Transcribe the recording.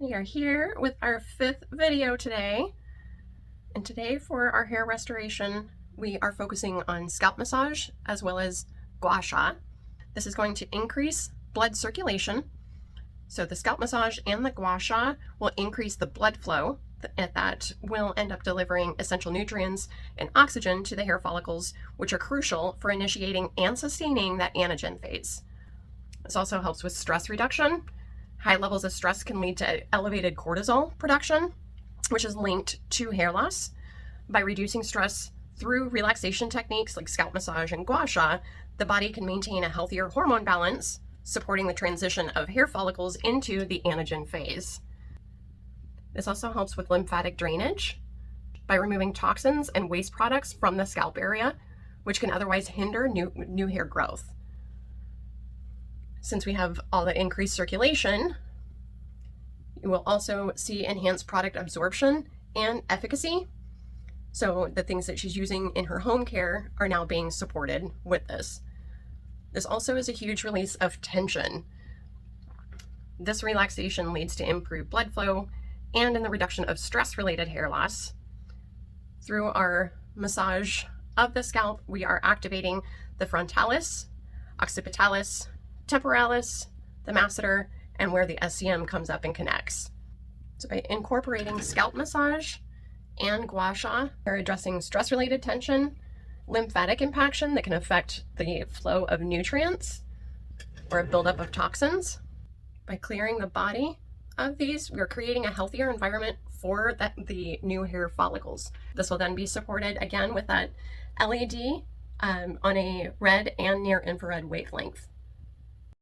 We are here with our 5th video today, and today for our hair restoration we are focusing on scalp massage as well as Gua Sha. This is going to increase blood circulation. So the scalp massage and the Gua Sha will increase the blood flow that will end up delivering essential nutrients and oxygen to the hair follicles, which are crucial for initiating and sustaining that anagen phase. This also helps with stress reduction. High levels of stress can lead to elevated cortisol production, which is linked to hair loss. By reducing stress through relaxation techniques like scalp massage and Gua Sha, the body can maintain a healthier hormone balance, supporting the transition of hair follicles into the anagen phase. This also helps with lymphatic drainage by removing toxins and waste products from the scalp area, which can otherwise hinder new hair growth. Since we have all the increased circulation, you will also see enhanced product absorption and efficacy. So the things that she's using in her home care are now being supported with this. This also is a huge release of tension. This relaxation leads to improved blood flow and in the reduction of stress-related hair loss. Through our massage of the scalp, we are activating the frontalis, occipitalis, temporalis, the masseter, and where the SCM comes up and connects. So by incorporating scalp massage and Gua Sha, we're addressing stress-related tension, lymphatic impaction that can affect the flow of nutrients or a buildup of toxins. By clearing the body of these, we're creating a healthier environment for the new hair follicles. This will then be supported again with that LED on a red and near infrared wavelength.